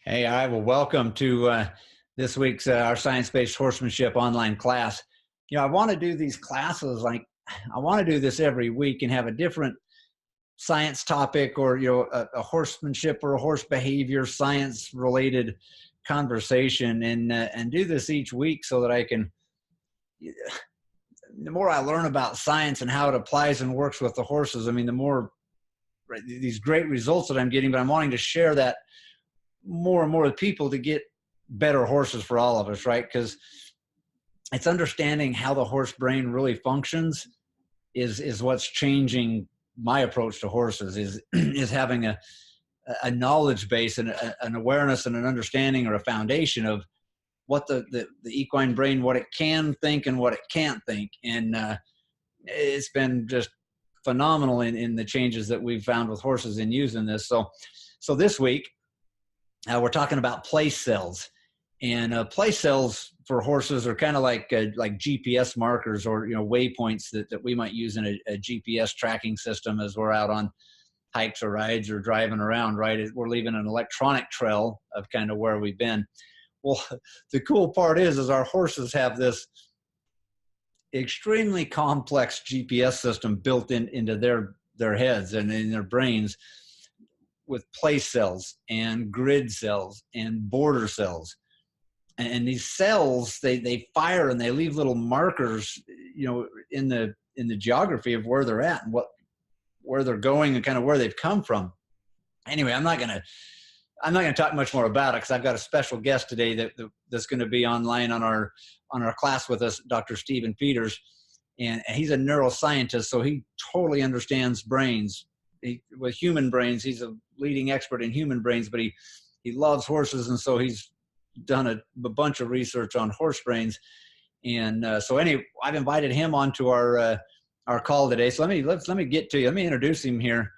Hey, I will welcome to this week's our science-based horsemanship online class. I want to do these classes I want to do this every week and have a different science topic or a horsemanship or a horse behavior science related conversation and do this each week so that I can. The more I learn about science and how it applies and works with the horses, the more these great results that I'm getting. But I'm wanting to share that more and more with people to get better horses for all of us, right? Because it's understanding how the horse brain really functions is what's changing my approach to horses, is having a knowledge base and an awareness and an understanding or a foundation of what the equine brain, what it can think and what it can't think. And it's been just phenomenal in the changes that we've found with horses in using this. So this week, we're talking about place cells, and place cells for horses are kind of like GPS markers or waypoints that we might use in a GPS tracking system as we're out on hikes or rides or driving around. Right, we're leaving an electronic trail of kind of where we've been. Well, the cool part is our horses have this extremely complex GPS system built into their heads and in their brains, with place cells and grid cells and border cells. And these cells, they fire and they leave little markers, in the geography of where they're at and where they're going and kind of where they've come from. Anyway, I'm not gonna talk much more about it because I've got a special guest today that's going to be online on our class with us, Dr. Stephen Peters, and he's a neuroscientist, so he totally understands brains. With human brains, he's a leading expert in human brains, but he loves horses, and so he's done a bunch of research on horse brains. And so anyway, I've invited him onto our call today. So let me get to you. Let me introduce him here.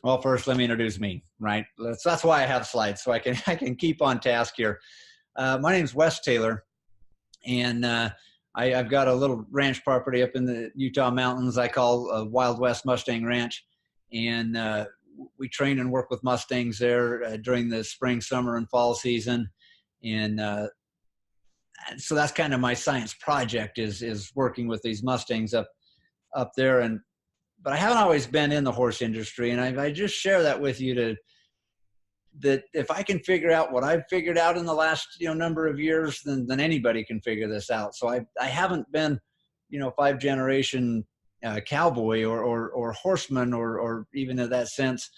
Well, first, let me introduce me. Right, that's why I have slides, so I can keep on task here. My name's Wes Taylor, and I've got a little ranch property up in the Utah mountains I call Wild West Mustang Ranch. And we train and work with Mustangs there during the spring, summer, and fall season. And so that's kind of my science project is working with these Mustangs up there. But I haven't always been in the horse industry, and I just share that with you that if I can figure out what I've figured out in the last number of years, then anybody can figure this out. So I haven't been 5-generation cowboy or horseman or even in that sense.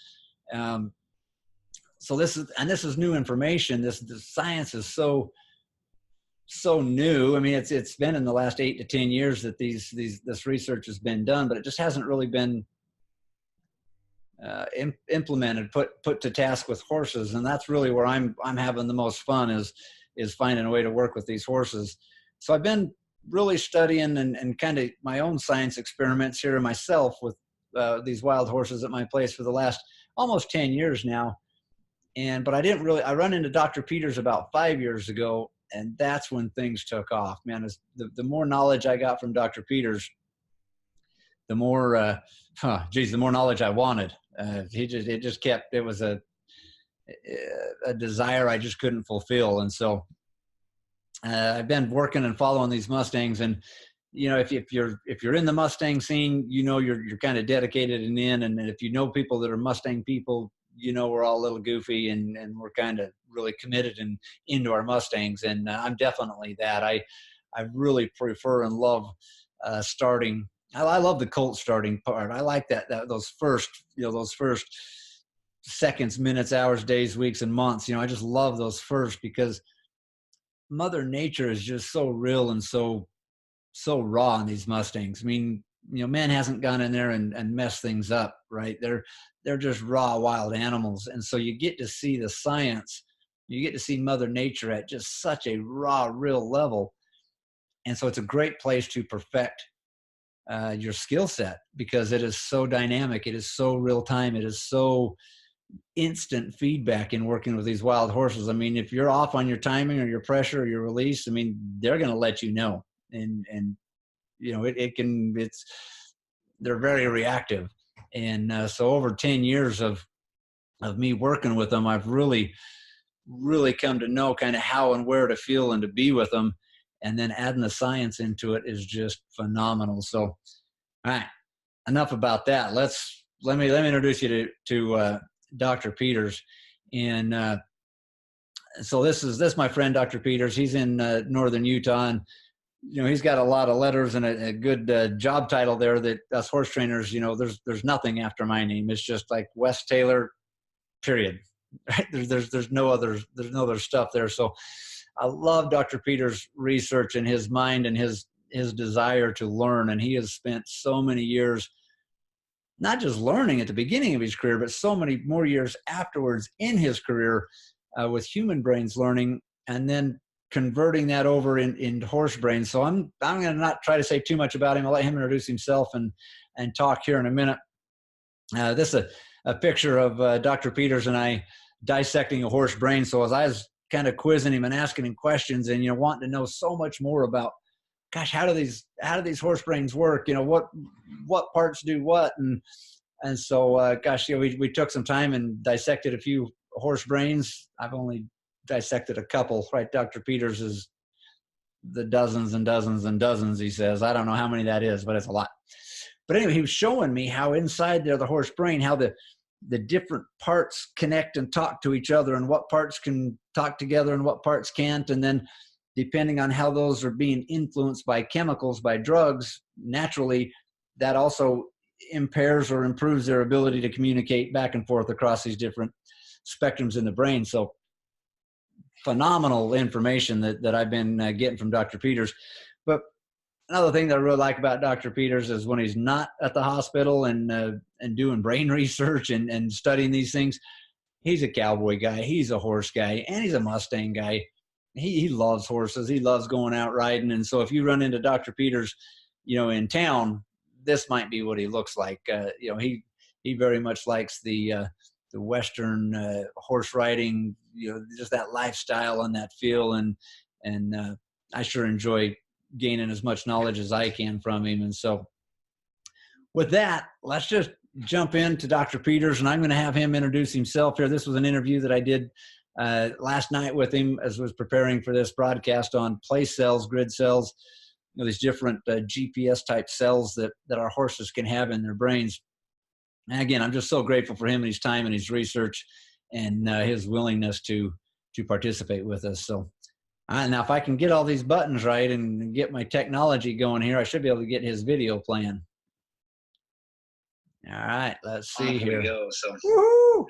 So this is new information. The science is so new. It's been in the last 8 to 10 years that this research has been done, but it just hasn't really been implemented, put to task with horses. And that's really where I'm having the most fun is finding a way to work with these horses. So I've been really studying and kind of my own science experiments here myself with these wild horses at my place for the last almost 10 years now. But I run into Dr. Peters about 5 years ago, and that's when things took off, man. The more knowledge I got from Dr. Peters, the more, the more knowledge I wanted. It was a desire I just couldn't fulfill. And so I've been working and following these Mustangs, and if you're in the Mustang scene, you're kind of dedicated and in, and if people that are Mustang people, we're all a little goofy and we're kind of really committed and into our Mustangs, and I'm definitely that. I really prefer and love starting. I love the colt starting part. I like those first seconds, minutes, hours, days, weeks, and months. I just love those first because Mother Nature is just so real and so raw in these Mustangs. Man hasn't gone in there and messed things up, right? They're just raw, wild animals. And so you get to see the science. You get to see Mother Nature at just such a raw, real level. And so it's a great place to perfect your skill set because it is so dynamic. It is so real time. It is so instant feedback in working with these wild horses. If you're off on your timing or your pressure or your release, they're going to let you know. And they're very reactive. And so over 10 years of me working with them, I've really really come to know kind of how and where to feel and to be with them. And then adding the science into it is just phenomenal. So, all right, enough about that. Let me introduce you to Dr. Peters. And so this is my friend, Dr. Peters. He's in northern Utah, and he's got a lot of letters and a good job title there that us horse trainers, there's nothing after my name. It's just like Wes Taylor, period. Right? There's no other stuff there. So I love Dr. Peters' research and his mind and his desire to learn. And he has spent so many years not just learning at the beginning of his career, but so many more years afterwards in his career with human brains learning, and then converting that over into horse brains. So I'm going to not try to say too much about him. I'll let him introduce himself and talk here in a minute. This is a picture of Dr. Peters and I dissecting a horse brain. So as I was kind of quizzing him and asking him questions and, wanting to know so much more about, gosh, how do these horse brains work? What parts do what? And so, gosh, we took some time and dissected a few horse brains. I've only dissected a couple, right? Dr. Peters is the dozens and dozens and dozens, he says. I don't know how many that is, but it's a lot. But anyway, he was showing me how inside there, the horse brain, how the different parts connect and talk to each other, and what parts can talk together and what parts can't. And then depending on how those are being influenced by chemicals, by drugs, naturally, that also impairs or improves their ability to communicate back and forth across these different spectrums in the brain. So phenomenal information that I've been getting from Dr. Peters. But another thing that I really like about Dr. Peters is when he's not at the hospital and doing brain research and studying these things, he's a cowboy guy, he's a horse guy, and he's a Mustang guy. He loves horses. He loves going out riding. And so if you run into Dr. Peters, in town, this might be what he looks like. He very much likes the Western horse riding, just that lifestyle and that feel. And I sure enjoy gaining as much knowledge as I can from him. And so with that, let's just jump into Dr. Peters, and I'm going to have him introduce himself here. This was an interview that I did last night with him as I was preparing for this broadcast on place cells, grid cells, these different GPS type cells that our horses can have in their brains. And again, I'm just so grateful for him and his time and his research and his willingness to participate with us. So now if I can get all these buttons right and get my technology going here, I should be able to get his video playing. All right, let's see here. We go. So. Woo-hoo!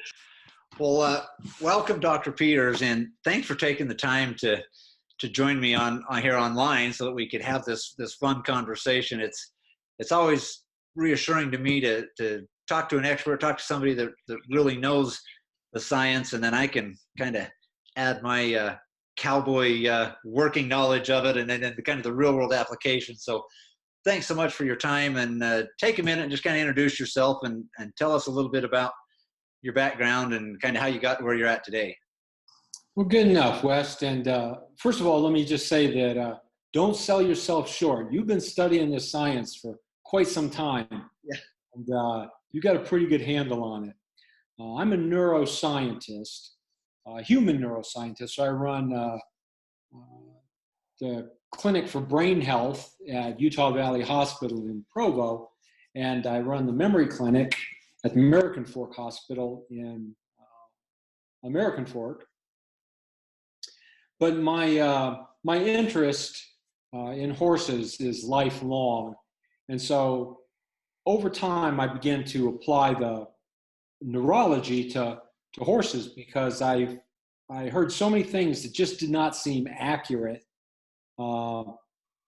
Well, welcome, Dr. Peters, and thanks for taking the time to join me on here online so that we could have this fun conversation. It's always reassuring to me to talk to an expert, talk to somebody that really knows the science, and then I can kind of add my cowboy working knowledge of it and then kind of the real world application. So thanks so much for your time, and take a minute and just kind of introduce yourself and tell us a little bit about your background and kind of how you got to where you're at today. Well, good enough, Wes. And first of all, let me just say that don't sell yourself short. You've been studying this science for quite some time. Yeah. And you got a pretty good handle on it. I'm a neuroscientist, human neuroscientist. So I run the Clinic for Brain Health at Utah Valley Hospital in Provo, and I run the Memory Clinic at the American Fork Hospital in American Fork. But my interest in horses is lifelong, and so over time I began to apply the neurology to horses because I heard so many things that just did not seem accurate or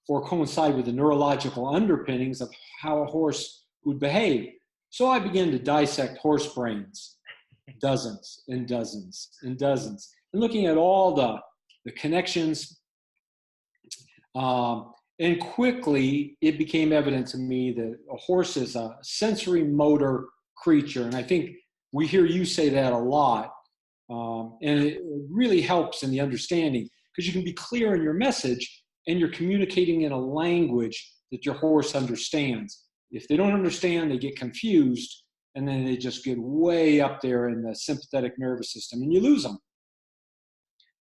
coincide with the neurological underpinnings of how a horse would behave. So I began to dissect horse brains, dozens and dozens and dozens, and looking at all the connections. And quickly, it became evident to me that a horse is a sensory motor creature. And I think we hear you say that a lot. And it really helps in the understanding because you can be clear in your message and you're communicating in a language that your horse understands. If they don't understand, they get confused, and then they just get way up there in the sympathetic nervous system, and you lose them.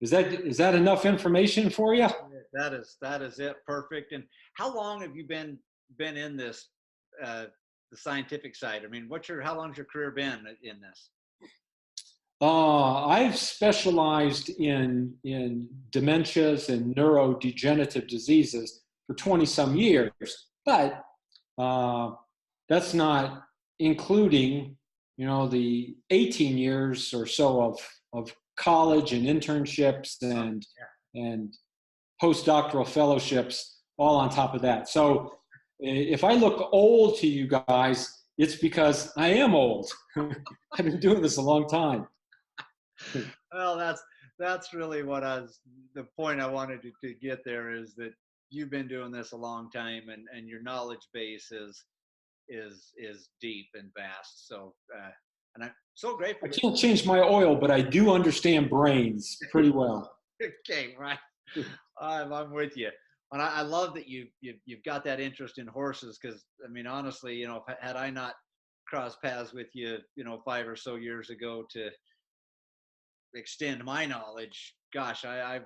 Is that enough information for you? That is it. Perfect. And how long have you been in this, the scientific side? I mean, how long's your career been in this? I've specialized in dementias and neurodegenerative diseases for 20 some years, but that's not including, the 18 years or so of college and internships and postdoctoral fellowships all on top of that. So if I look old to you guys, it's because I am old. I've been doing this a long time. Well, that's really the point I wanted to get there, is that you've been doing this a long time, and your knowledge base is deep and vast. So, and I'm so grateful. I can't change my oil, but I do understand brains pretty well. Okay, right. I'm with you. And I love that you've got that interest in horses, because, I mean, honestly, had I not crossed paths with you, 5 or so years ago to extend my knowledge, gosh, I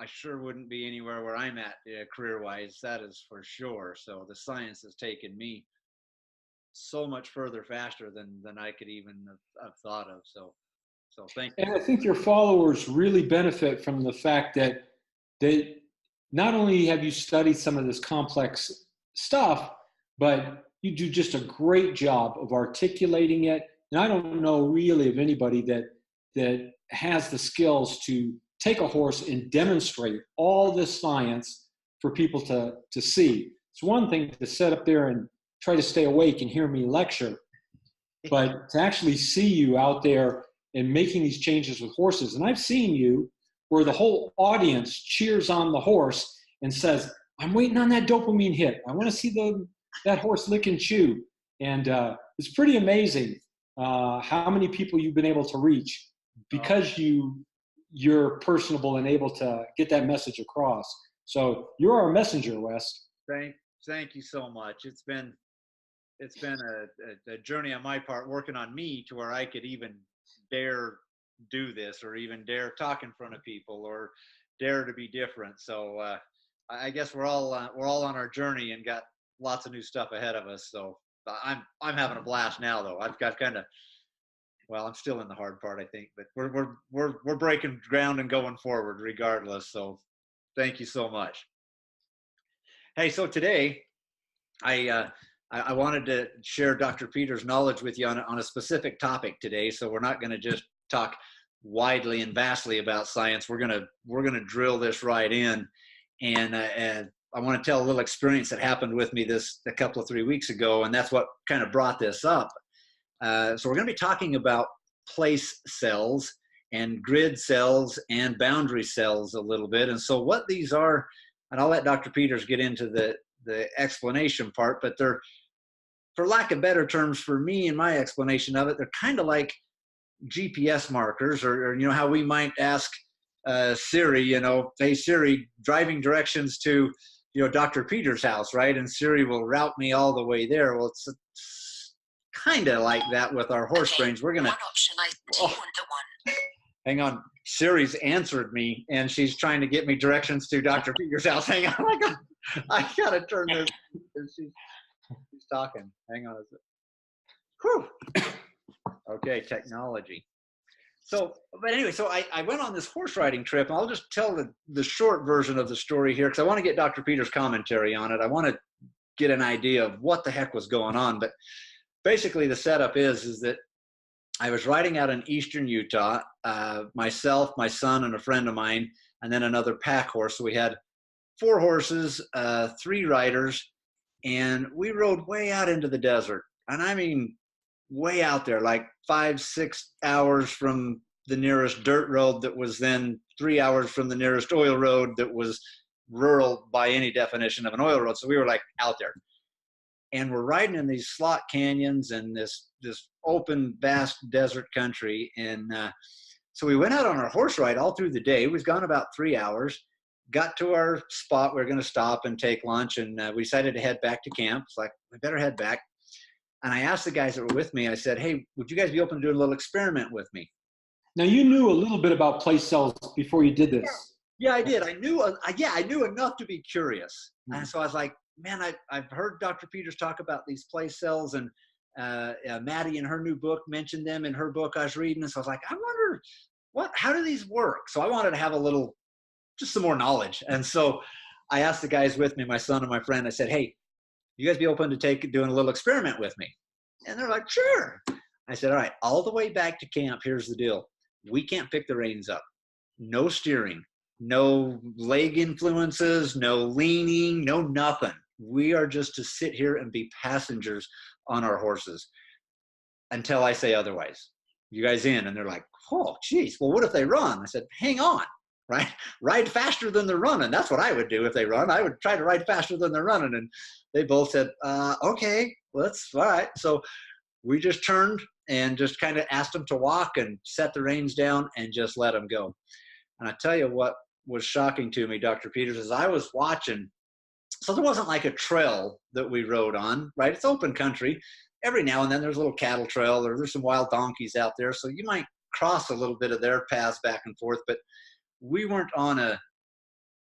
sure wouldn't be anywhere where I'm at career-wise. That is for sure. So the science has taken me so much further faster than I could even have thought of. So thank you. And I think your followers really benefit from the fact that not only have you studied some of this complex stuff, but you do just a great job of articulating it. And I don't know really of anybody that has the skills to take a horse and demonstrate all this science for people to see. It's one thing to sit up there and try to stay awake and hear me lecture, but to actually see you out there and making these changes with horses. And I've seen you where the whole audience cheers on the horse and says, I'm waiting on that dopamine hit. I want to see that horse lick and chew. And it's pretty amazing how many people you've been able to reach because you're personable and able to get that message across. So you're our messenger, Wes. Thank you so much. It's been a journey on my part, working on me to where I could even dare do this, or even dare talk in front of people, or dare to be different. So I guess we're all on our journey and got lots of new stuff ahead of us. So I'm having a blast now, though. I've got I'm still in the hard part, I think, but we're breaking ground and going forward regardless. So thank you so much. Hey, so today I wanted to share Dr. Peter's knowledge with you on a specific topic today. So we're not going to just talk widely and vastly about science. We're gonna drill this right in, and I want to tell a little experience that happened with me a couple of 3 weeks ago, and that's what kind of brought this up. So we're going to be talking about place cells and grid cells and boundary cells a little bit. And so what these are, and I'll let Dr. Peters get into the explanation part, but they're, for lack of better terms for me and my explanation of it, they're kind of like GPS markers, or how we might ask Siri, hey Siri, driving directions to, Dr. Peters' house, right? And Siri will route me all the way there. Well, it's kind of like that with our horse brains. We're gonna. One option, do you want the one? Hang on, Siri's answered me, and she's trying to get me directions to Dr. Peters' house. Hang on, I gotta turn this. She's talking. Hang on a second. Whew. Okay, technology. So, but anyway, so I went on this horse riding trip, and I'll just tell the short version of the story here, because I want to get Dr. Peters' commentary on it. I want to get an idea of what the heck was going on. But basically the setup is that I was riding out in eastern Utah, myself, my son, and a friend of mine, and then another pack horse. So we had 4 horses, 3 riders, and we rode way out into the desert. And I mean, way out there, like 5-6 hours from the nearest dirt road that was then 3 hours from the nearest oil road that was rural by any definition of an oil road. So we were like out there. And we're riding in these slot canyons and this open, vast desert country. And so we went out on our horse ride all through the day. We've gone about 3 hours, got to our spot. We were going to stop and take lunch, and we decided to head back to camp. It's like, we better head back. And I asked the guys that were with me, I said, hey, would you guys be open to doing a little experiment with me? Now, you knew a little bit about place cells before you did this. Yeah, I did. I knew enough to be curious. And so I was like, man, I've heard Dr. Peters talk about these place cells, and Maddie in her new book mentioned them in her book I was reading. And so I was like, I wonder how do these work? So I wanted to have just some more knowledge. And so I asked the guys with me, my son and my friend, I said, hey, you guys be open to doing a little experiment with me? And they're like, sure. I said, all right, all the way back to camp, here's the deal. We can't pick the reins up. No steering, no leg influences, no leaning, no nothing. We are just to sit here and be passengers on our horses until I say otherwise. You guys in? And they're like, oh, geez, well, what if they run? I said, hang on, right? Ride faster than they're running. That's what I would do if they run. I would try to ride faster than they're running. And they both said, okay, well, that's all right. So we just turned and just kind of asked them to walk and set the reins down and just let them go. And I tell you what was shocking to me, Dr. Peters, is I was watching. So there wasn't like a trail that we rode on, right? It's open country. Every now and then there's a little cattle trail, or there's some wild donkeys out there. So you might cross a little bit of their paths back and forth, but we weren't on a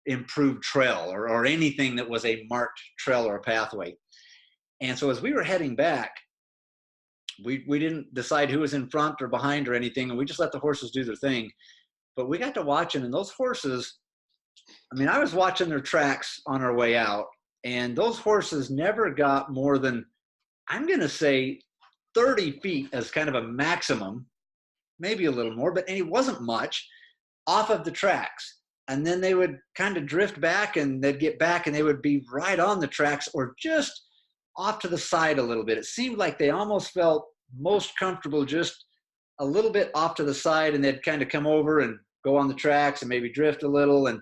improved trail or anything that was a marked trail or a pathway. And so as we were heading back, we didn't decide who was in front or behind or anything, and we just let the horses do their thing. But we got to watching, and those horses, I mean, I was watching their tracks on our way out, and those horses never got more than, I'm going to say 30 feet as kind of a maximum, maybe a little more, but it wasn't much, off of the tracks. And then they would kind of drift back, and they'd get back, and they would be right on the tracks or just off to the side a little bit. It seemed like they almost felt most comfortable just a little bit off to the side, and they'd kind of come over and go on the tracks and maybe drift a little. And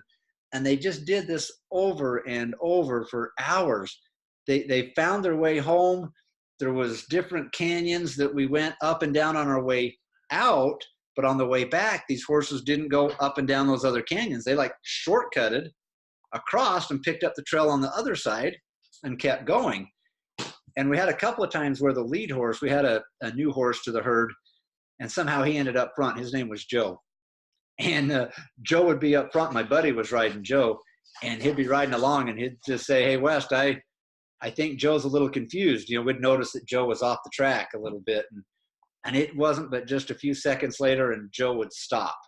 they just did this over and over for hours. They found their way home. There was different canyons that we went up and down on our way out, but on the way back, these horses didn't go up and down those other canyons. They like shortcutted across and picked up the trail on the other side and kept going. And we had a couple of times where the lead horse, we had a new horse to the herd, and somehow he ended up front. His name was Joe. And Joe would be up front. My buddy was riding Joe, and he'd be riding along, and he'd just say, hey, West, I think Joe's a little confused. You know, we'd notice that Joe was off the track a little bit. And it wasn't but just a few seconds later, and Joe would stop.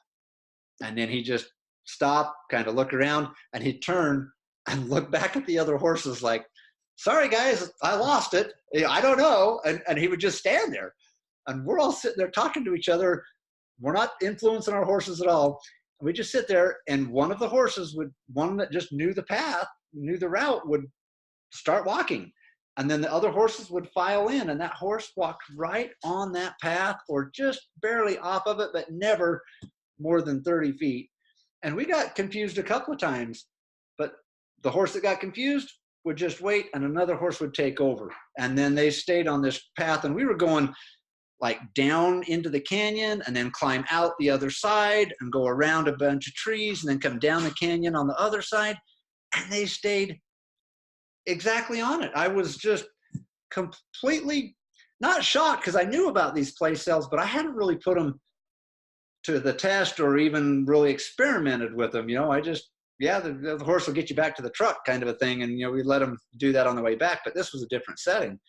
And then he'd just stop, kind of look around, and he'd turn and look back at the other horses like, sorry, guys, I lost it. I don't know. And he would just stand there. And we're all sitting there talking to each other. We're not influencing our horses at all. And we just sit there, and one of the horses one that just knew the path, knew the route, would start walking. And then the other horses would file in, and that horse walked right on that path or just barely off of it, but never more than 30 feet. And we got confused a couple of times, but the horse that got confused would just wait, and another horse would take over. And then they stayed on this path, and we were going like down into the canyon and then climb out the other side and go around a bunch of trees and then come down the canyon on the other side. And they stayed exactly on it. I was just completely not shocked, because I knew about these place cells, but I hadn't really put them to the test or even really experimented with them. You know, I just, the horse will get you back to the truck kind of a thing. And, you know, we let them do that on the way back, but this was a different setting.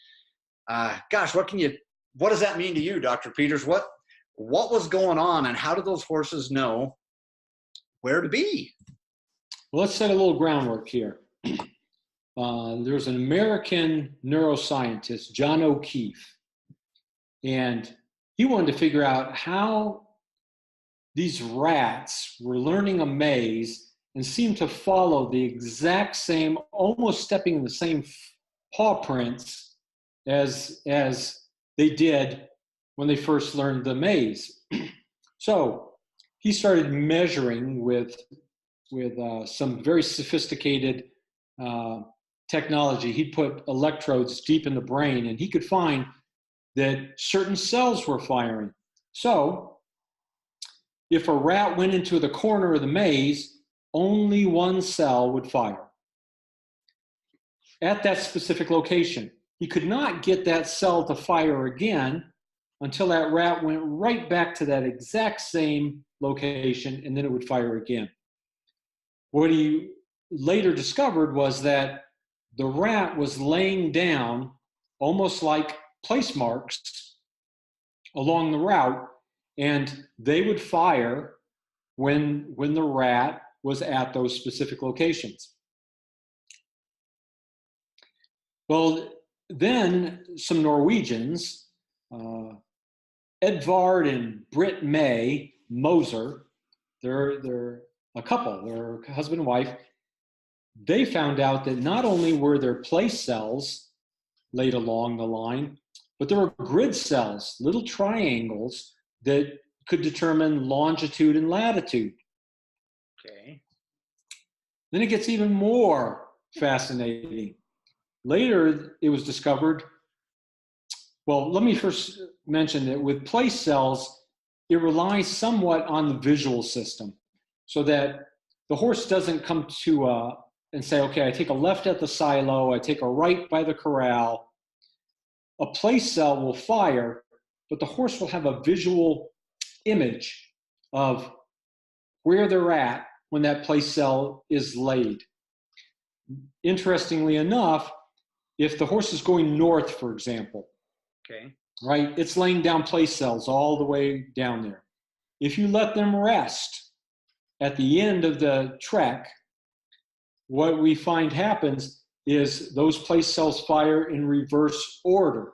Gosh, what does that mean to you, Dr. Peters? What was going on, and how did those horses know where to be? Well, let's set a little groundwork here. There's an American neuroscientist, John O'Keefe, and he wanted to figure out how these rats were learning a maze and seemed to follow the exact same, almost stepping in the same paw prints as they did when they first learned the maze. So he started measuring with some very sophisticated technology. He'd put electrodes deep in the brain, and he could find that certain cells were firing. So if a rat went into the corner of the maze, only one cell would fire at that specific location. He could not get that cell to fire again until that rat went right back to that exact same location, and then it would fire again. What he later discovered was that the rat was laying down almost like place marks along the route, and they would fire when the rat was at those specific locations. Well, then some Norwegians, Edvard and Britt May Moser, they're a couple, they're husband and wife. They found out that not only were there place cells laid along the line, but there were grid cells, little triangles that could determine longitude and latitude. Okay. Then it gets even more fascinating. Later, it was discovered, well, let me first mention that with place cells, it relies somewhat on the visual system, so that the horse doesn't come to and say, okay, I take a left at the silo, I take a right by the corral. A place cell will fire, but the horse will have a visual image of where they're at when that place cell is laid. Interestingly enough, if the horse is going north, for example, Okay. right, it's laying down place cells all the way down there. If you let them rest at the end of the trek, what we find happens is those place cells fire in reverse order.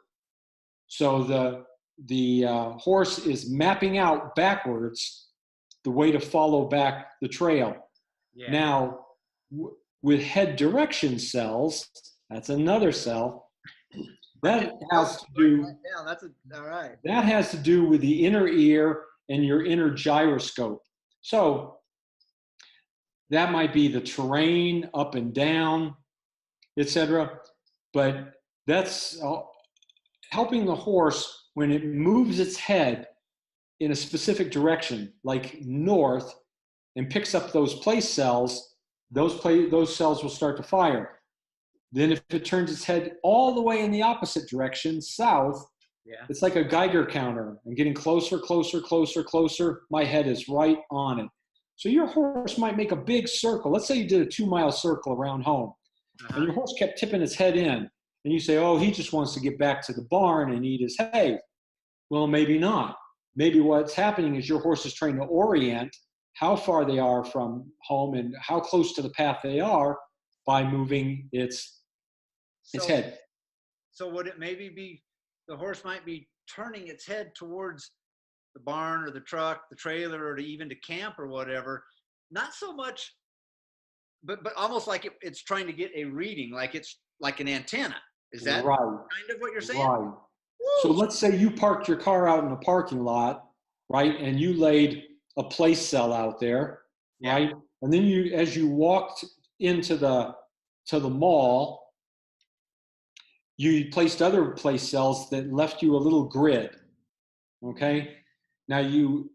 So the horse is mapping out backwards the way to follow back the trail. Yeah. Now, with head direction cells, that's another cell. That has to do. That's all right. That has to do with the inner ear and your inner gyroscope. So that might be the terrain, up and down, etc. But that's helping the horse when it moves its head in a specific direction, like north, and picks up those place cells. Those cells will start to fire. Then if it turns its head all the way in the opposite direction, south, Yeah. it's like a Geiger counter. I'm getting closer, closer, closer, closer. My head is right on it. So your horse might make a big circle. Let's say you did a 2-mile circle around home, and your horse kept tipping its head in. And you say, oh, he just wants to get back to the barn and eat his hay. Well, maybe not. Maybe what's happening is your horse is trying to orient how far they are from home and how close to the path they are by moving its head. So would it maybe be the horse might be turning its head towards the barn or the truck, the trailer, or even to camp or whatever? Not so much, but almost like it's trying to get a reading, like it's like an antenna. Is that right? Kind of what you're saying? Right. So let's say you parked your car out in a parking lot, right? And you laid a place cell out there, right? And then as you walked into the mall, you placed other place cells that left you a little grid. Okay. Now you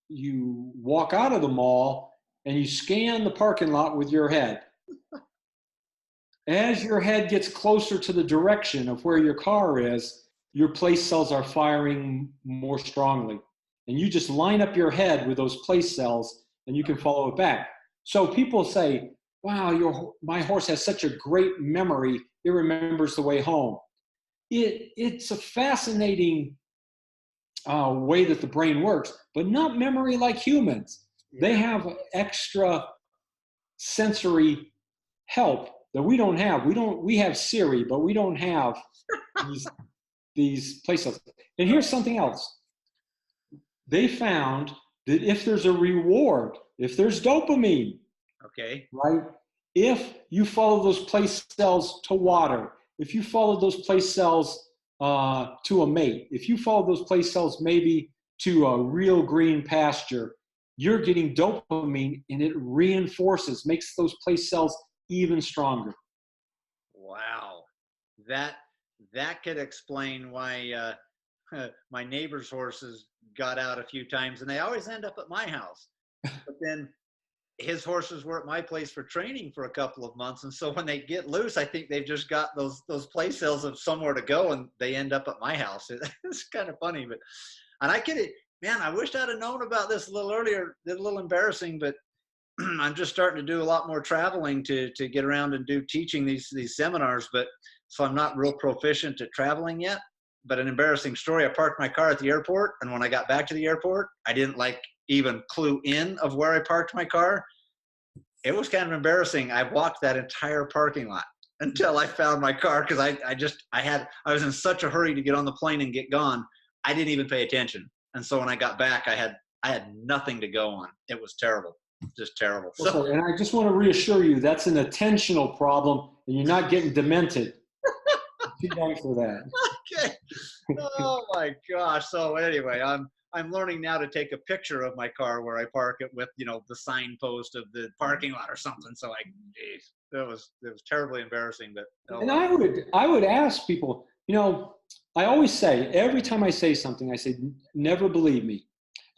walk out of the mall and you scan the parking lot with your head. As your head gets closer to the direction of where your car is, your place cells are firing more strongly. And you just line up your head with those place cells and you can follow it back. So people say, wow, my horse has such a great memory. It remembers the way home. It's a fascinating way that the brain works, but not memory like humans. They have extra sensory help that we don't have. We have Siri, but we don't have these place cells. And here's something else. They found that if there's a reward, if there's dopamine, okay, right? If you follow those place cells to water, if you follow those place cells to a mate, if you follow those place cells maybe to a real green pasture, you're getting dopamine and it reinforces, makes those place cells even stronger. Wow, that could explain why my neighbor's horses got out a few times and they always end up at my house. But then his horses were at my place for training for a couple of months. And so when they get loose, I think they've just got those play cells of somewhere to go, and they end up at my house. It's kind of funny, but, and I could, man, I wished I'd have known about this a little earlier. It's a little embarrassing, but I'm just starting to do a lot more traveling to get around and do teaching these seminars. But so I'm not real proficient at traveling yet. But an embarrassing story, I parked my car at the airport, and when I got back to the airport, I didn't even clue in of where I parked my car. It was kind of embarrassing. I walked that entire parking lot until I found my car, because I was in such a hurry to get on the plane and get gone. I didn't even pay attention. And so when I got back, I had nothing to go on. It was terrible, just terrible. So, and I just want to reassure you, that's an attentional problem, and you're not getting demented. Too young for that. Okay. Oh my gosh. So anyway, I'm learning now to take a picture of my car where I park it with, the signpost of the parking lot or something. So it was terribly embarrassing, but. And I would ask people, I always say, every time I say something, I say, never believe me.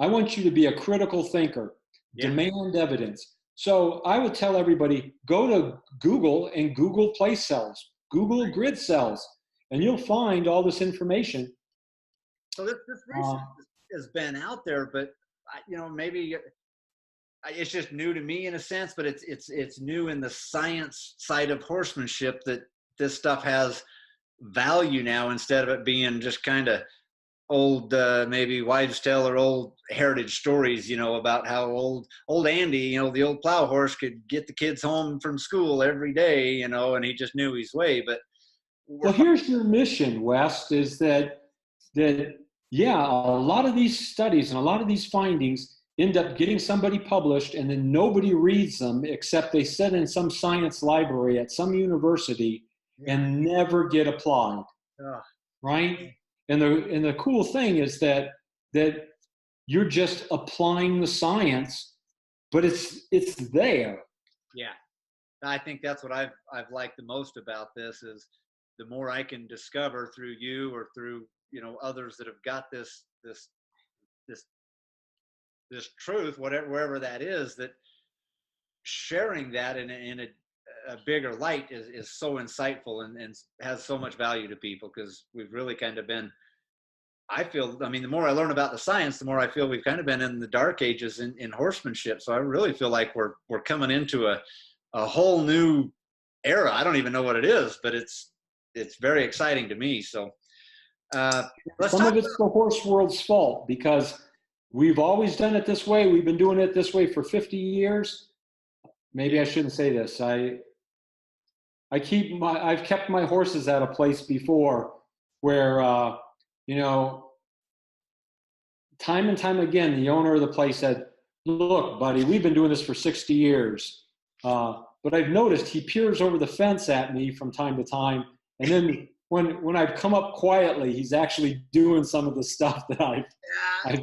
I want you to be a critical thinker, demand evidence. So I would tell everybody, go to Google and Google place cells, Google grid cells, and you'll find all this information. So this research has been out there, but maybe it's just new to me in a sense, but it's new in the science side of horsemanship, that this stuff has value now, instead of it being just kind of old, maybe wives' tale or old heritage stories, about how old Andy, the old plow horse, could get the kids home from school every day, and he just knew his way. But well, here's your mission, Wes, is that a lot of these studies and a lot of these findings end up getting somebody published, and then nobody reads them except they sit in some science library at some university and never get applied, right? And the cool thing is that you're just applying the science, but it's there. Yeah, I think that's what I've liked the most about this, is the more I can discover through you or through others that have got this truth, wherever that is, that sharing that in a bigger light is so insightful and has so much value to people, because we've really kind of been, the more I learn about the science, the more I feel we've kind of been in the dark ages in horsemanship. So I really feel like we're coming into a whole new era. I don't even know what it is, but it's very exciting to me. So some of it's the horse world's fault, because we've always done it this way. We've been doing it this way for 50 years. Maybe I shouldn't say this. I've kept my horses at a place before where, time and time again, the owner of the place said, "Look, buddy, we've been doing this for 60 years. But I've noticed he peers over the fence at me from time to time. And then when I've come up quietly, he's actually doing some of the stuff that I've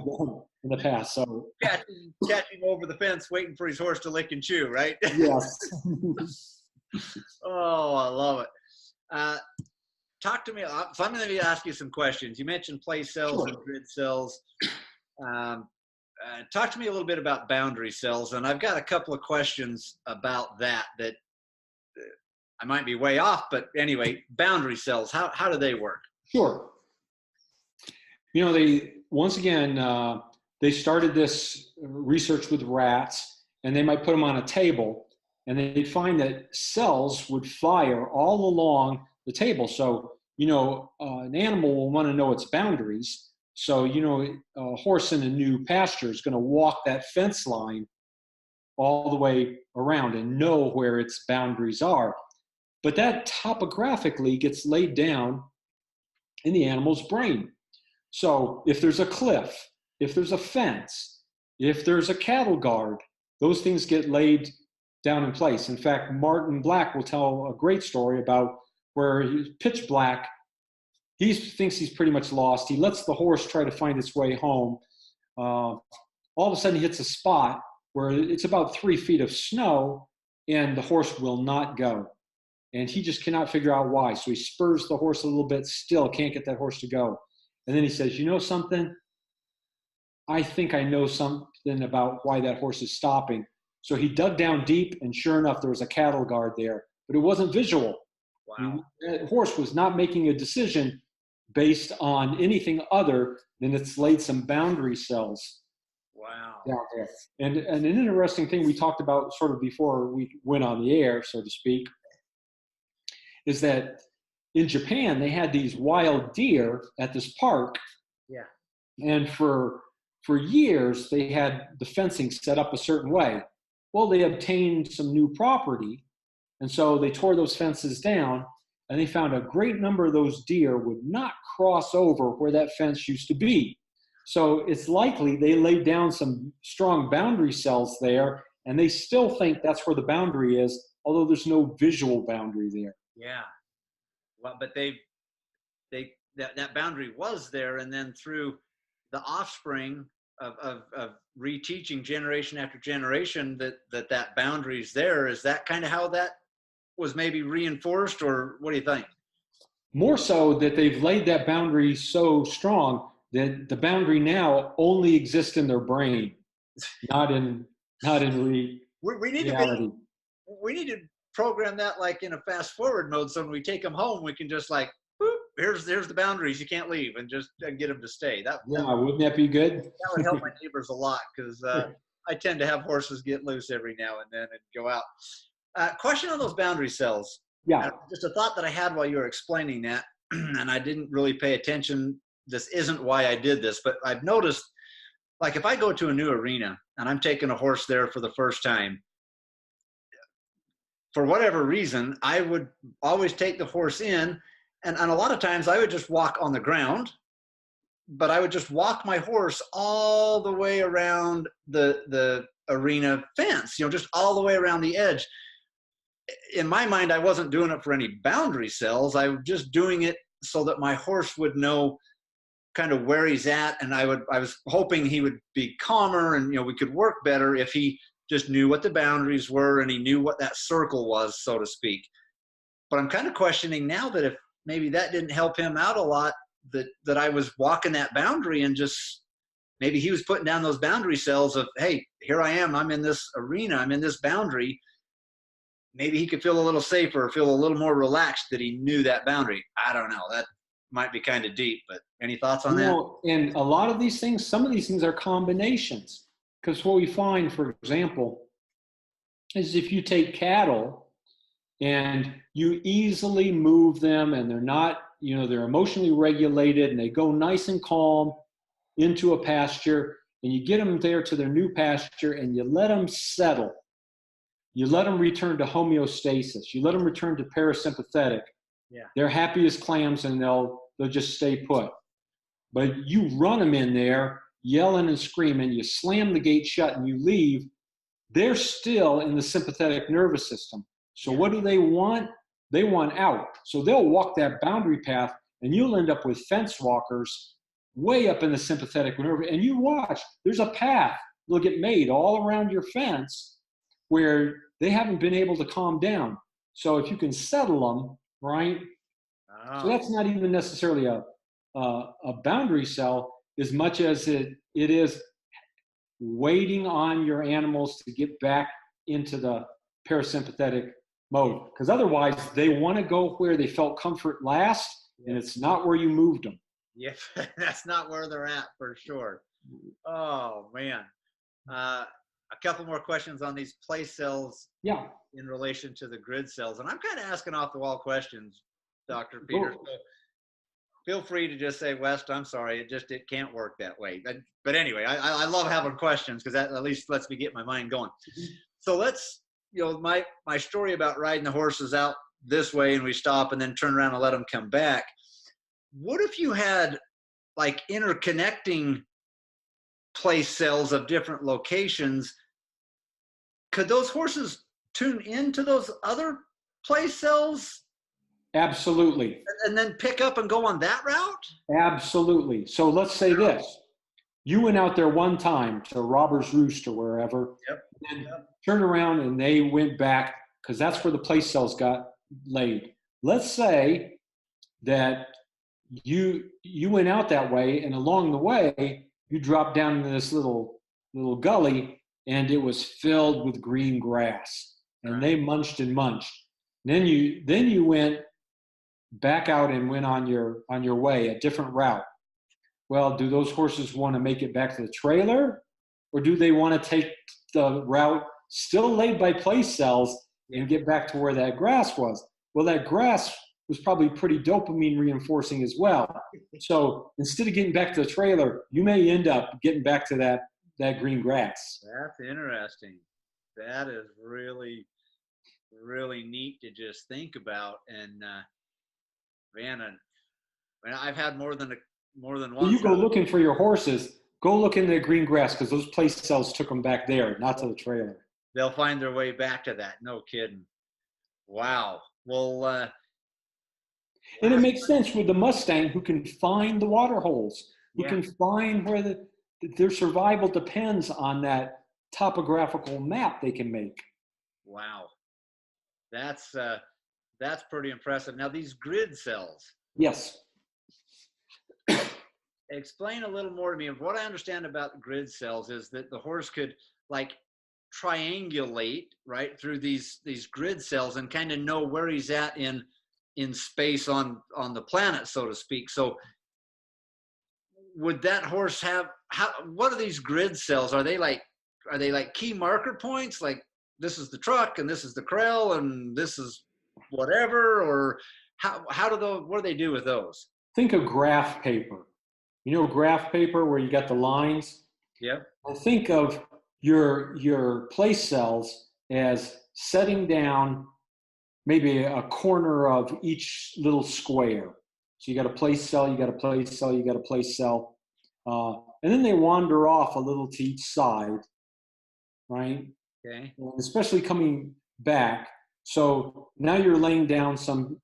done in the past." So catching over the fence, waiting for his horse to lick and chew, right? Yes. Oh, I love it. Talk to me. So I'm going to ask you some questions. You mentioned play cells and grid cells. Talk to me a little bit about boundary cells, and I've got a couple of questions about that I might be way off, but anyway, boundary cells, how do they work? Sure. They started this research with rats, and they might put them on a table, and they'd find that cells would fire all along the table. So, an animal will want to know its boundaries. So, a horse in a new pasture is going to walk that fence line all the way around and know where its boundaries are. But that topographically gets laid down in the animal's brain. So if there's a cliff, if there's a fence, if there's a cattle guard, those things get laid down in place. In fact, Martin Black will tell a great story about where he's pitch black. He thinks he's pretty much lost. He lets the horse try to find its way home. All of a sudden he hits a spot where it's about 3 feet of snow, and the horse will not go. And he just cannot figure out why. So he spurs the horse a little bit, still can't get that horse to go. And then he says, "You know something? I think I know something about why that horse is stopping." So he dug down deep, and sure enough, there was a cattle guard there, but it wasn't visual. Wow. That horse was not making a decision based on anything other than it's laid some boundary cells Wow. down there. And an interesting thing we talked about sort of before we went on the air, so to speak, is that in Japan, they had these wild deer at this park. Yeah. And for years, they had the fencing set up a certain way. Well, they obtained some new property, and so they tore those fences down, and they found a great number of those deer would not cross over where that fence used to be. So it's likely they laid down some strong boundary cells there, and they still think that's where the boundary is, although there's no visual boundary there. Yeah. Well, but that boundary was there, and then through the offspring of reteaching generation after generation that boundary's there. Is that kind of how that was maybe reinforced, or what do you think? More so that they've laid that boundary so strong that the boundary now only exists in their brain, not in reality. We need to program that like in a fast forward mode, so when we take them home, we can just like, boop, here's the boundaries, you can't leave, and just get them to stay. Wouldn't that be good? That would help my neighbors a lot, because I tend to have horses get loose every now and then and go out. Question on those boundary cells. Yeah. Just a thought that I had while you were explaining that, and I didn't really pay attention. This isn't why I did this, but I've noticed, like if I go to a new arena and I'm taking a horse there for the first time, for whatever reason, I would always take the horse in, and a lot of times I would just walk on the ground, but I would just walk my horse all the way around the arena fence, just all the way around the edge. In my mind, I wasn't doing it for any boundary cells. I was just doing it so that my horse would know kind of where he's at, and I was hoping he would be calmer, and we could work better if he just knew what the boundaries were and he knew what that circle was, so to speak. But I'm kind of questioning now that if maybe that didn't help him out a lot, that I was walking that boundary, and just maybe he was putting down those boundary cells of, hey, here I am, I'm in this arena, I'm in this boundary. Maybe he could feel a little safer, feel a little more relaxed that he knew that boundary. I don't know. That might be kind of deep, but any thoughts on that? And a lot of these things, some of these things are combinations. Because what we find, for example, is if you take cattle and you easily move them, and they're not, they're emotionally regulated, and they go nice and calm into a pasture, and you get them there to their new pasture, and you let them settle. You let them return to homeostasis. You let them return to parasympathetic. Yeah. They're happy as clams, and they'll just stay put. But you run them in there, yelling and screaming, you slam the gate shut and you leave, they're still in the sympathetic nervous system. So what do they want? They want out. So they'll walk that boundary path, and you'll end up with fence walkers way up in the sympathetic nerve. And you watch, there's a path that'll get made all around your fence where they haven't been able to calm down. So if you can settle them, right? So that's not even necessarily a boundary cell, as much as it is waiting on your animals to get back into the parasympathetic mode. Because otherwise, they want to go where they felt comfort last, and it's not where you moved them. Yeah, that's not where they're at for sure. Oh, man. A couple more questions on these place cells in relation to the grid cells. And I'm kind of asking off the wall questions, Dr. Peter. So feel free to just say, Wes, I'm sorry, it can't work that way. But anyway, I love having questions, because that at least lets me get my mind going. So let's, my story about riding the horses out this way and we stop and then turn around and let them come back. What if you had like interconnecting place cells of different locations? Could those horses tune into those other place cells? Absolutely. And then pick up and go on that route? Absolutely. So let's say this. You went out there one time to Robber's Roost or wherever, and turned around and they went back, because that's where the place cells got laid. Let's say that you went out that way, and along the way, you dropped down into this little gully, and it was filled with green grass, and they munched and munched. Then you went back out and went on your way, a different route. Well, do those horses want to make it back to the trailer, or do they want to take the route still laid by place cells and get back to where that grass was? Well, that grass was probably pretty dopamine reinforcing as well. So instead of getting back to the trailer, you may end up getting back to that green grass. That's interesting. That is really, really neat to just think about. And man, I've had more than one. When you go looking for your horses, go look in the green grass, because those place cells took them back there, not to the trailer. They'll find their way back to that. No kidding. Wow. Well, and it makes sense with the Mustang, who can find the water holes, who can find where their survival depends on that topographical map they can make. Wow. That's pretty impressive. Now, these grid cells. Yes. Explain a little more to me. What I understand about grid cells is that the horse could like triangulate right through these grid cells and kind of know where he's at in space on the planet, so to speak. So would that horse have, what are these grid cells? Are they like key marker points? Like this is the truck and this is the corral and this is whatever, or what do they do with those? Think of graph paper. You know, graph paper where you got the lines? Yeah. Well, think of your place cells as setting down maybe a corner of each little square. So you got a place cell, you got a place cell, you got a place cell. And then they wander off a little to each side, right? Okay. And especially coming back. So now you're laying down some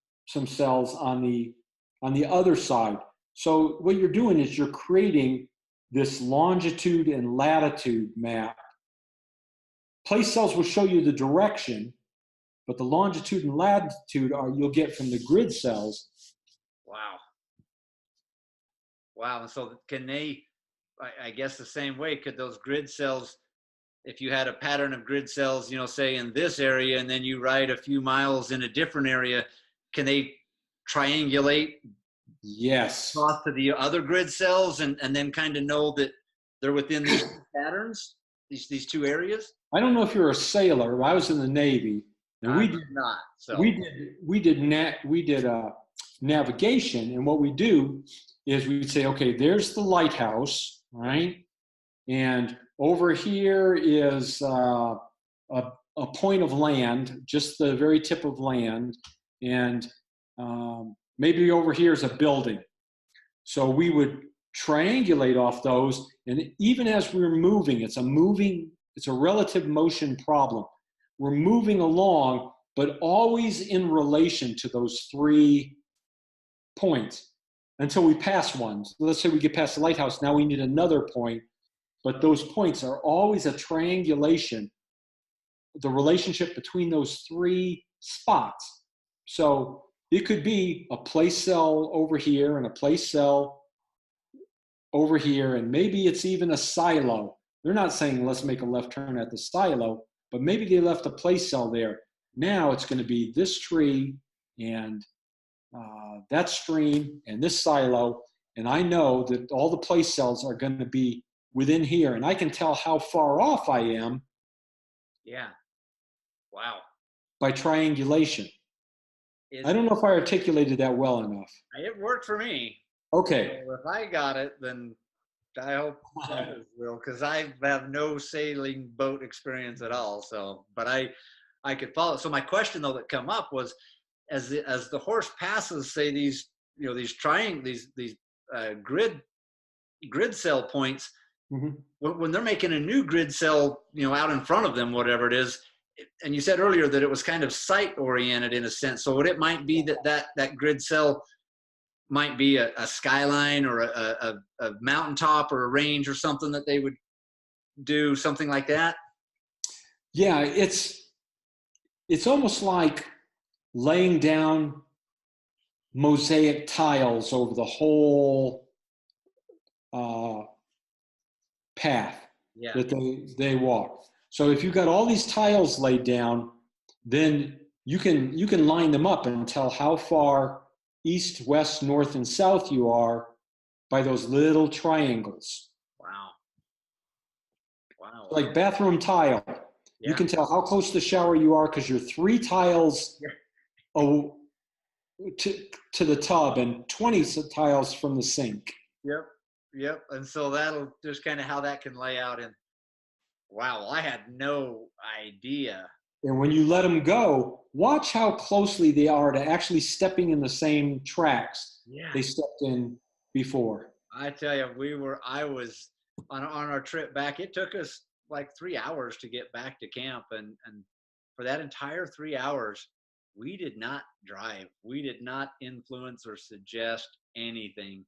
cells on the other side. So what you're doing is you're creating this longitude and latitude map. Place cells will show you the direction, but the longitude and latitude you'll get from the grid cells. Wow. Wow. And so can they, I guess the same way, could those grid cells, if you had a pattern of grid cells, say in this area, and then you ride a few miles in a different area, can they triangulate? Yes. Across to the other grid cells and then kind of know that they're within these patterns, these two areas? I don't know if you're a sailor. I was in the Navy, and we did navigation. And what we do is we'd say, okay, there's the lighthouse, right? And over here is a point of land, just the very tip of land, and maybe over here is a building. So we would triangulate off those, and even as we're moving, it's a relative motion problem. We're moving along, but always in relation to those 3 points until we pass one. So let's say we get past the lighthouse, now we need another point, but those points are always a triangulation, the relationship between those 3 spots. So it could be a place cell over here and a place cell over here, and maybe it's even a silo. They're not saying let's make a left turn at the silo, but maybe they left a place cell there. Now it's going to be this tree and that stream and this silo, and I know that all the place cells are going to be within here, and I can tell how far off I am. Yeah. Wow. By triangulation. I don't know if I articulated that well enough. It worked for me. Okay. So if I got it, then I hope others will, because I have no sailing boat experience at all. So, but I could follow. So my question though that come up was, as the horse passes, say these grid cell points, mm-hmm. when they're making a new grid cell, out in front of them, whatever it is. And you said earlier that it was kind of site oriented in a sense. So it might be that grid cell might be a skyline or a mountaintop or a range or something that they would do, something like that. Yeah, it's almost like laying down mosaic tiles over the whole path. Yeah. that they walk. So if you've got all these tiles laid down, then you can line them up and tell how far east, west, north, and south you are by those little triangles. Wow. Wow. Like bathroom tile. Yeah. You can tell how close to the shower you are because you're 3 tiles to the tub and 20 tiles from the sink. Yep. Yep. And so that'll just kind of how that can lay out. And wow, I had no idea. And when you let them go, watch how closely they are to actually stepping in the same tracks they stepped in before. I tell you, I was on our trip back. It took us like 3 hours to get back to camp. And for that entire 3 hours, we did not drive. We did not influence or suggest anything.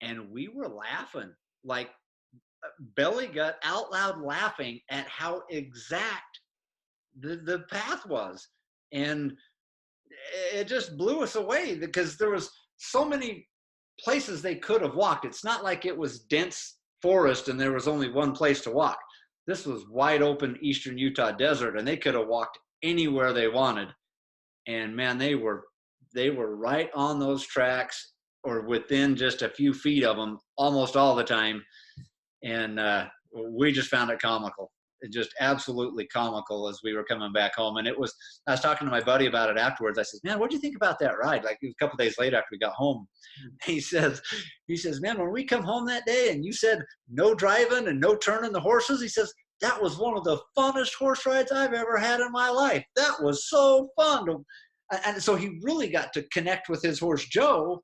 And we were laughing, like belly gut out loud laughing at how exact the path was. And it just blew us away because there was so many places they could have walked. It's not like it was dense forest and there was only one place to walk. This was wide open eastern Utah desert, and they could have walked anywhere they wanted. And man, they were right on those tracks or within just a few feet of them almost all the time. And we just found it comical. Just absolutely comical as we were coming back home. And I was talking to my buddy about it afterwards. I said, man, what do you think about that ride? Like, it was a couple of days later after we got home. He says, man, when we come home that day and you said no driving and no turning the horses, he says, that was one of the funnest horse rides I've ever had in my life. That was so fun. And so he really got to connect with his horse, Joe,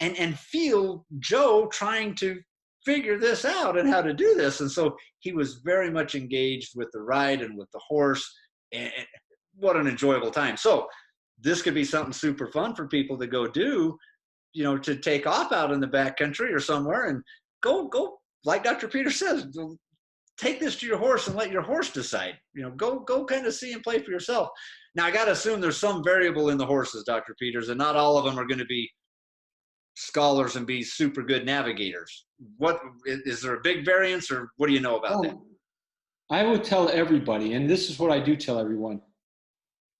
and feel Joe trying to figure this out and how to do this. And so he was very much engaged with the ride and with the horse, and what an enjoyable time. So this could be something super fun for people to go do, to take off out in the backcountry or somewhere and go, like Dr. Peter says, take this to your horse and let your horse decide, go kind of see and play for yourself. Now I got to assume there's some variable in the horses, Dr. Peters, and not all of them are going to be scholars and be super good navigators. What is there a big variance, or what do you know about that? I would tell everybody, and this is what I do tell everyone: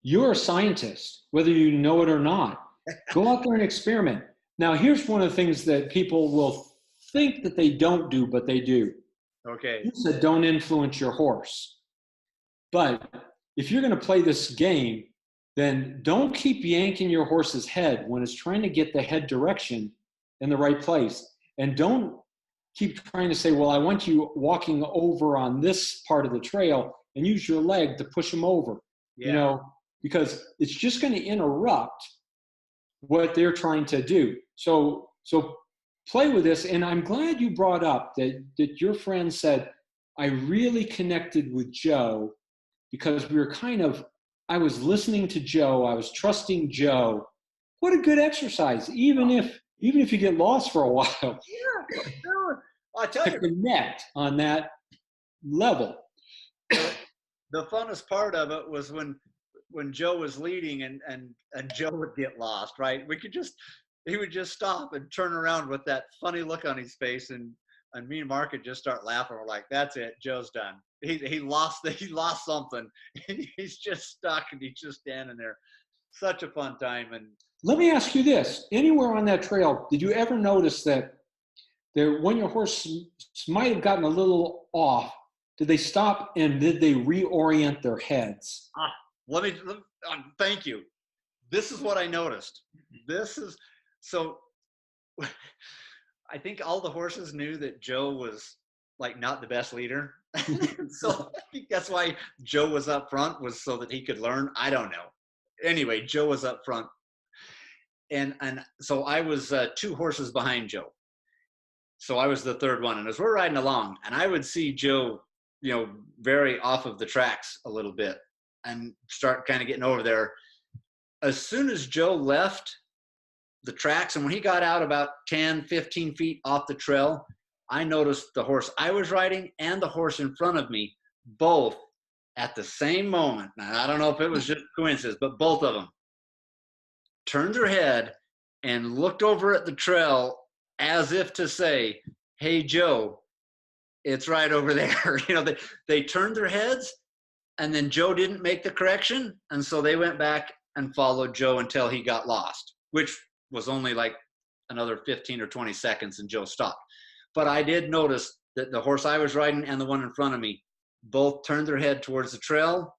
you're a scientist, whether you know it or not. Go out there and experiment. Now, here's one of the things that people will think that they don't do, but they do. Okay. You said don't influence your horse. But if you're going to play this game, then don't keep yanking your horse's head when it's trying to get the head direction in the right place. And don't keep trying to say, well, I want you walking over on this part of the trail, and use your leg to push him over, because it's just going to interrupt what they're trying to do. So play with this. And I'm glad you brought up that your friend said, I really connected with Joe because I was listening to Joe. I was trusting Joe. What a good exercise, even if you get lost for a while. Yeah, sure. I tell you, connect on that level. The funnest part of it was when Joe was leading and Joe would get lost, right? He would just stop and turn around with that funny look on his face, and me and Mark would just start laughing. We're like, that's it, Joe's done. He lost something. He's just stuck, and he's just standing there. Such a fun time. And let me ask you this: anywhere on that trail, did you ever notice that when your horse might have gotten a little off, did they stop and did they reorient their heads? Thank you. This is what I noticed. So I think all the horses knew that Joe was like not the best leader. So I think that's why Joe was up front, was so that he could learn. I don't know. Anyway, Joe was up front. And so I was 2 horses behind Joe. So I was the third one. And as we're riding along, and I would see Joe, very off of the tracks a little bit and start kind of getting over there. As soon as Joe left the tracks, and when he got out about 10, 15 feet off the trail, I noticed the horse I was riding and the horse in front of me, both at the same moment. Now, I don't know if it was just coincidence, but both of them turned their head and looked over at the trail as if to say, hey, Joe, It's right over there. They turned their heads, and then Joe didn't make the correction. And so they went back and followed Joe until he got lost, which was only like another 15 or 20 seconds, and Joe stopped. But I did notice that the horse I was riding and the one in front of me both turned their head towards the trail.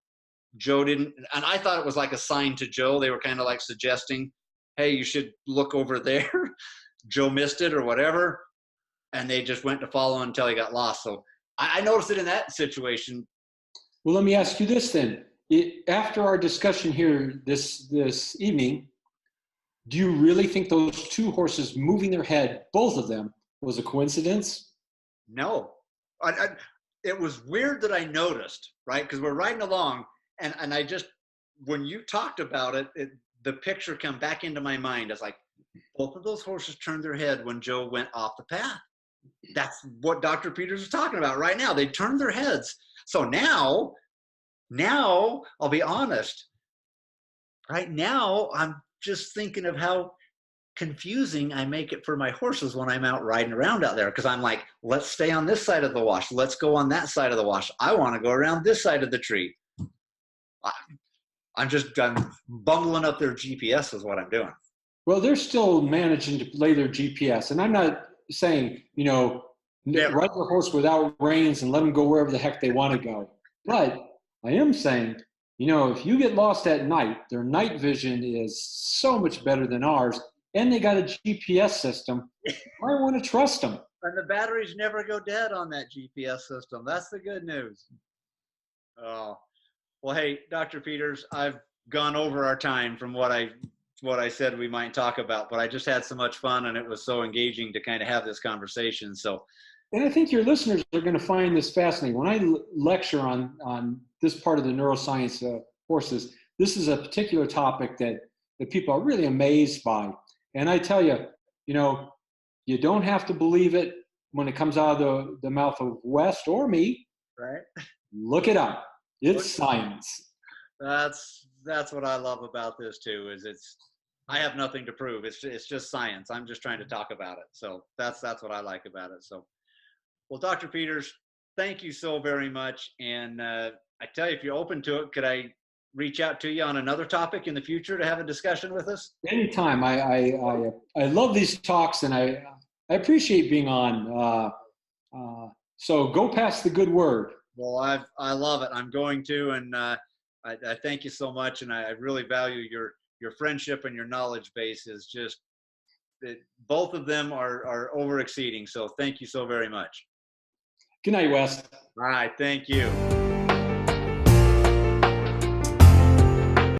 Joe didn't, and I thought it was like a sign to Joe. They were kind of like suggesting, hey, you should look over there. Joe missed it or whatever, and they just went to follow until he got lost. So I noticed it in that situation. Well, let me ask you this then. After our discussion here this evening, do you really think those two horses moving their head, both of them, was a coincidence? No. It was weird that I noticed, right? Because we're riding along, and I just, when you talked about it, the picture came back into my mind. I was like, both of those horses turned their head when Joe went off the path. That's what Dr. Peters is talking about right now. They turned their heads. So now, I'll be honest, right now, I'm just thinking of how confusing I make it for my horses when I'm out riding around out there. Because I'm like, let's stay on this side of the wash. Let's go on that side of the wash. I want to go around this side of the tree. I'm bumbling up their GPS is what I'm doing. Well, they're still managing to play their GPS. And I'm not saying, ride the horse without reins and let them go wherever the heck they want to go. But I am saying, if you get lost at night, their night vision is so much better than ours. And they got a GPS system. I want to trust them. And the batteries never go dead on that GPS system. That's the good news. Oh, well, hey, Dr. Peters, I've gone over our time from what I said we might talk about, but I just had so much fun, and it was so engaging to kind of have this conversation. So, and I think your listeners are going to find this fascinating. When I lecture on this part of the neuroscience of horses, this is a particular topic that people are really amazed by. And I tell you, you don't have to believe it when it comes out of the mouth of Wes or me. Right. Look it up. It's science. That's what I love about this too. I have nothing to prove. It's just science. I'm just trying to talk about it. So that's what I like about it. So, well, Dr. Peters, thank you so very much. And I tell you, if you're open to it, could I reach out to you on another topic in the future to have a discussion with us? Anytime. I love these talks, and I appreciate being on. So go pass the good word. Well, I love it. I'm going to, and I thank you so much, and I really value your friendship and your knowledge base. Is just both of them are over exceeding. So thank you so very much. Good night, Wes. All right, thank you.